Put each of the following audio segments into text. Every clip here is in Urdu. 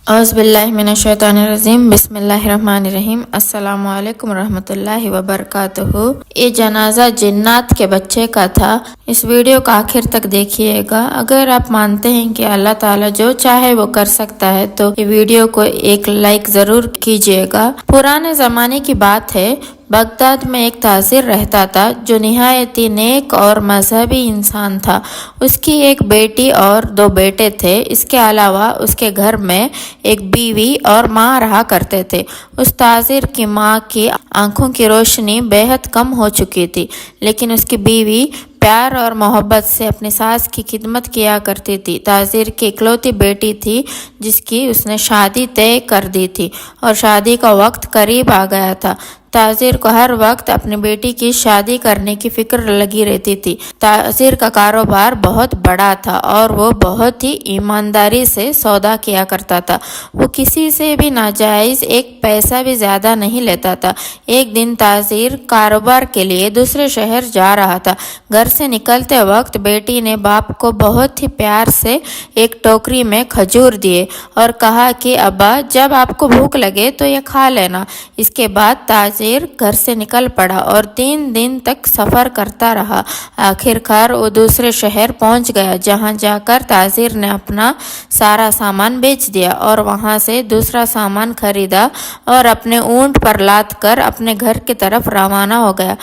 اعوذ باللہ من الشیطان الرجیم بسم اللہ الرحمن الرحیم السلام علیکم ورحمۃ اللہ وبرکاتہ۔ یہ جنازہ جنات کے بچے کا تھا۔ اس ویڈیو کو آخر تک دیکھیے گا۔ اگر آپ مانتے ہیں کہ اللہ تعالیٰ جو چاہے وہ کر سکتا ہے تو یہ ویڈیو کو ایک لائک ضرور کیجیے گا۔ پرانے زمانے کی بات ہے، بغداد میں ایک تاجر رہتا تھا جو نہایت ہی نیک اور مذہبی انسان تھا۔ اس کی ایک بیٹی اور 2 بیٹے تھے۔ اس کے علاوہ اس کے گھر میں ایک بیوی اور ماں رہا کرتے تھے۔ اس تاجر کی ماں کی آنکھوں کی روشنی بے حد کم ہو چکی تھی، لیکن اس کی بیوی پیار اور محبت سے اپنی ساس کی خدمت کیا کرتی تھی۔ تاجر کی اکلوتی بیٹی تھی جس کی اس نے شادی طے کر دی تھی اور شادی کا وقت قریب آ گیا تھا۔ تاجر کو ہر وقت اپنی بیٹی کی شادی کرنے کی فکر لگی رہتی تھی۔ تاجر کا کاروبار بہت بڑا تھا اور وہ بہت ہی ایمانداری سے سودا کیا کرتا تھا۔ وہ کسی سے بھی ناجائز ایک پیسہ بھی زیادہ نہیں لیتا تھا۔ ایک دن تاجر کاروبار کے لیے دوسرے شہر جا رہا تھا۔ گھر سے نکلتے وقت بیٹی نے باپ کو بہت ہی پیار سے ایک ٹوکری میں کھجور دیے اور کہا کہ ابا جب آپ کو بھوک لگے تو یہ کھا لینا۔ اس کے بعد تاجر گھر سے نکل پڑا اور 3 دن تک سفر کرتا رہا۔ آخر کار وہ دوسرے شہر پہنچ گیا، جہاں جا کر تاجر نے اپنا سارا سامان بیچ دیا اور وہاں سے دوسرا سامان خریدا اور اپنے اونٹ پر لاد کر اپنے گھر کی طرف روانہ ہو گیا۔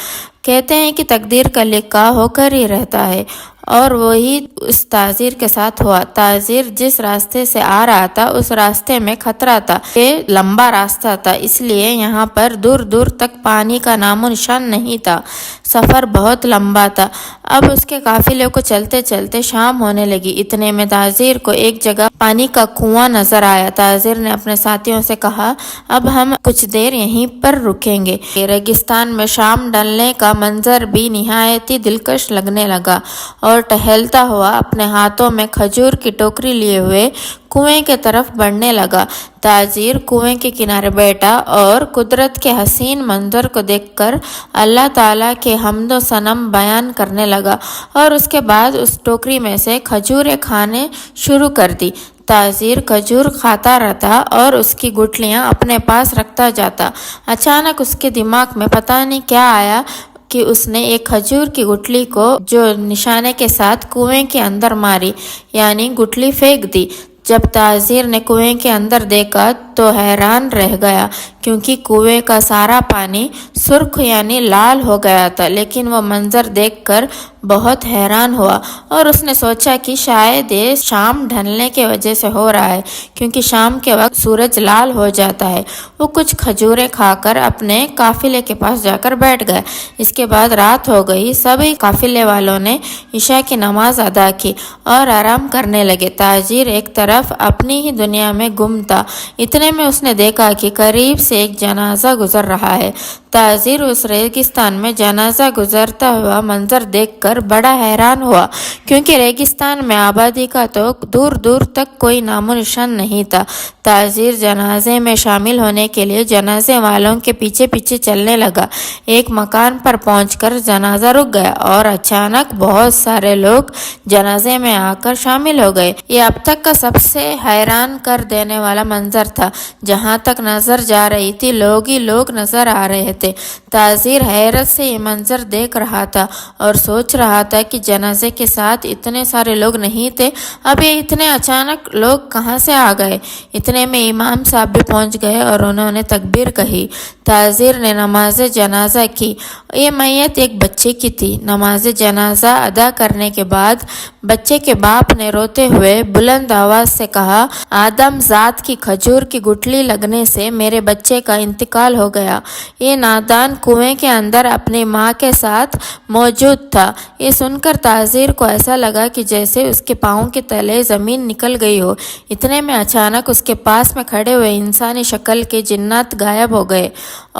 کہتے ہیں کہ تقدیر کا لکھا ہو کر ہی رہتا ہے، اور وہی اس تاجر کے ساتھ ہوا۔ تاجر جس راستے سے آ رہا تھا اس راستے میں خطرہ تھا۔ یہ لمبا راستہ تھا، اس لیے یہاں پر دور دور تک پانی کا نام و نشان نہیں تھا۔ سفر بہت لمبا تھا۔ اب اس کے قافلے کو چلتے چلتے شام ہونے لگی۔ اتنے میں تاجر کو ایک جگہ پانی کا کنواں نظر آیا۔ تاجر نے اپنے ساتھیوں سے کہا، اب ہم کچھ دیر یہیں پر رکیں گے۔ ریگستان میں شام ڈھلنے کا منظر بھی نہایت ہی دلکش لگنے لگا، اور ٹہلتا ہوا اپنے ہاتھوں میں کھجور کی ٹوکری لیے ہوئے کنویں کی طرف بڑھنے لگا۔ تاجر کنویں کے کنارے بیٹھا اور قدرت کے حسین منظر کو دیکھ کر اللہ تعالیٰ کے حمد و ثنا بیان کرنے لگا، اور اس کے بعد اس ٹوکری میں سے کھجوریں کھانے شروع کر دی۔ تاجر کھجور کھاتا رہتا اور اس کی گٹھلیاں اپنے پاس رکھتا جاتا۔ اچانک اس کے دماغ میں پتہ نہیں کیا آیا کہ اس نے ایک کھجور کی گٹھلی کو جو نشانے کے ساتھ کنویں کے اندر ماری، یعنی گٹھلی پھینک دی۔ جب تاجر نے کنویں کے اندر دیکھا تو حیران رہ گیا، کیونکہ کنویں کا سارا پانی سرخ یعنی لال ہو گیا تھا۔ لیکن وہ منظر دیکھ کر بہت حیران ہوا اور اس نے سوچا کہ شاید یہ شام ڈھلنے کی وجہ سے ہو رہا ہے، کیونکہ شام کے وقت سورج لال ہو جاتا ہے۔ وہ کچھ کھجوریں کھا کر اپنے قافلے کے پاس جا کر بیٹھ گیا۔ اس کے بعد رات ہو گئی۔ سبھی قافلے والوں نے عشاء کی نماز ادا کی اور آرام کرنے لگے۔ تاجر ایک طرف اپنی ہی دنیا میں گم تھا۔ اتنے میں اس نے دیکھا کہ قریب سے ایک جنازہ گزر رہا ہے۔ تاجر اس ریگستان میں جنازہ گزرتا ہوا منظر دیکھ کر بڑا حیران ہوا، کیونکہ ریگستان میں آبادی کا تو دور دور تک کوئی نام و نشان نہیں تھا۔ تاجر جنازے میں شامل ہونے کے لیے جنازے والوں کے پیچھے پیچھے چلنے لگا۔ ایک مکان پر پہنچ کر جنازہ رک گیا اور اچانک بہت سارے لوگ جنازے میں آ کر شامل ہو گئے۔ یہ اب تک کا سب سے حیران کر دینے والا منظر تھا۔ جہاں تک نظر جا رہی تھی لوگ ہی لوگ نظر آ رہے تھے۔ تاجر حیرت سے یہ منظر دیکھ رہا تھا اور سوچ رہا تھا کہ جنازے کے ساتھ اتنے سارے لوگ نہیں تھے، اب یہ اتنے اچانک لوگ کہاں سے آ گئے۔ اتنے میں امام صاحب بھی پہنچ گئے اور انہوں نے تکبیر کہی۔ تاجر نے نماز جنازہ کی۔ یہ میت ایک بچے کی تھی۔ نماز جنازہ ادا کرنے کے بعد بچے کے باپ نے روتے ہوئے بلند آواز سے کہا، آدم ذات کی کھجور کی گٹھلی لگنے سے میرے بچے کا انتقال ہو گیا۔ یہ نادان کنویں کے اندر اپنی ماں کے ساتھ موجود تھا۔ یہ سن کر تاجر کو ایسا لگا کہ جیسے اس کے پاؤں کے تلے زمین نکل گئی ہو۔ اتنے میں اچانک اس کے پاس میں کھڑے ہوئے انسانی شکل کے جنات غائب ہو گئے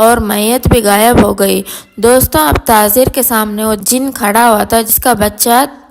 اور میت بھی غائب ہو گئی۔ دوستوں، اب تاجر کے سامنے وہ جن کھڑا ہوا تھا جس کا بچہ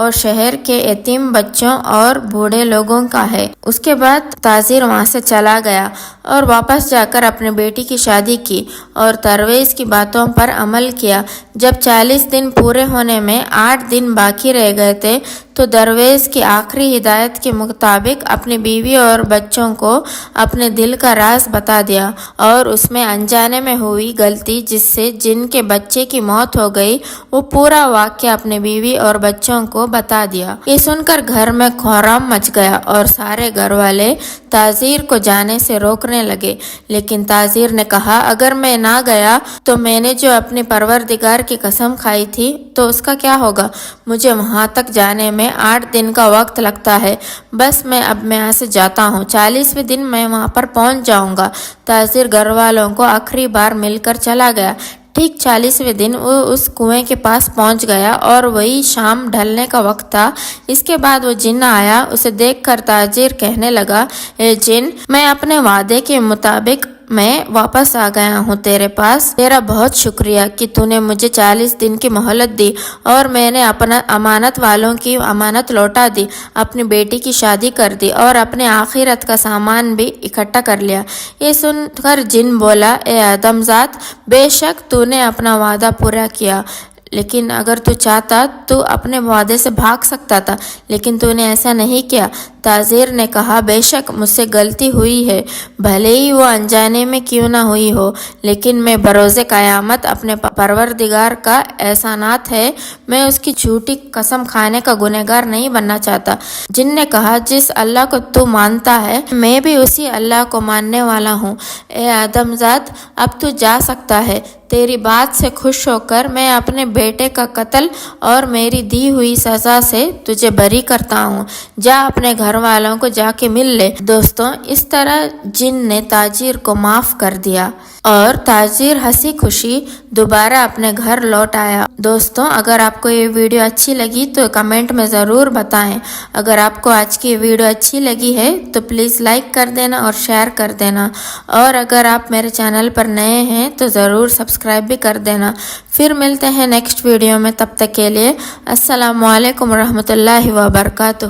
اور شہر کے یتیم بچوں اور بوڑھے لوگوں کا ہے۔ اس کے بعد تاجر وہاں سے چلا گیا اور واپس جا کر اپنے بیٹی کی شادی کی اور درویش کی باتوں پر عمل کیا۔ جب 40 دن پورے ہونے میں 8 دن باقی رہ گئے تھے تو درویش کی آخری ہدایت کے مطابق اپنی بیوی اور بچوں کو اپنے دل کا راز بتا دیا اور اس میں انجانے میں ہوئی غلطی جس سے جن کے بچے کی موت ہو گئی وہ پورا واقعہ اپنے بیوی اور بچوں کو بتا دیا۔ یہ سن کر گھر میں کہرام مچ گیا اور سارے گھر والے تاجر کو جانے سے روکنے لگے، لیکن تاجر نے کہا اگر میں نہ گیا تو میں نے جو اپنی پروردگار کی قسم کھائی تھی تو اس کا کیا ہوگا؟ مجھے وہاں تک جانے میں 8 دن کا وقت لگتا ہے، بس میں اب یہاں سے جاتا ہوں، 40ویں دن میں وہاں پر پہنچ جاؤں گا۔ تاجر گھر والوں کو آخری بار مل کر چلا گیا۔ ٹھیک 40ویں دن وہ اس کنویں کے پاس پہنچ گیا اور وہی شام ڈھلنے کا وقت تھا۔ اس کے بعد وہ جن آیا، اسے دیکھ کر تاجر کہنے لگا، اے جن، میں اپنے وعدے کے مطابق میں واپس آ گیا ہوں تیرے پاس۔ تیرا بہت شکریہ کہ تو نے مجھے 40 دن کی مہلت دی اور میں نے اپنا امانت والوں کی امانت لوٹا دی، اپنی بیٹی کی شادی کر دی اور اپنے آخرت کا سامان بھی اکٹھا کر لیا۔ یہ سن کر جن بولا، اے آدم ذات، بے شک تو نے اپنا وعدہ پورا کیا، لیکن اگر تو چاہتا تو اپنے وعدے سے بھاگ سکتا تھا، لیکن تو نے ایسا نہیں کیا۔ تاجر نے کہا، بے شک مجھ سے غلطی ہوئی ہے، بھلے ہی وہ انجانے میں کیوں نہ ہوئی ہو، لیکن میں بروز قیامت اپنے پروردگار کا احسانات ہے، میں اس کی جھوٹی قسم کھانے کا گنہگار نہیں بننا چاہتا۔ جن نے کہا، جس اللہ کو تو مانتا ہے میں بھی اسی اللہ کو ماننے والا ہوں۔ اے آدم ذات، اب تو جا سکتا ہے، تیری بات سے خوش ہو کر میں اپنے بیٹے کا قتل اور میری دی ہوئی سزا سے تجھے بری کرتا ہوں، جا اپنے گھر والوں کو جا کے مل لے۔ دوستوں، اس طرح جن نے تاجر کو معاف کر دیا اور تاجر ہنسی خوشی دوبارہ اپنے گھر لوٹ آیا۔ دوستوں، اگر آپ کو یہ ویڈیو اچھی لگی تو کمنٹ میں ضرور بتائیں۔ اگر آپ کو آج کی ویڈیو اچھی لگی ہے تو پلیز لائک کر دینا اور شیئر کر دینا، اور اگر آپ میرے چینل پر نئے ہیں تو ضرور سبسکرائب بھی کر دینا۔ پھر ملتے ہیں نیکسٹ ویڈیو میں، تب تک کے لیے السلام علیکم ورحمۃ اللہ وبرکاتہ۔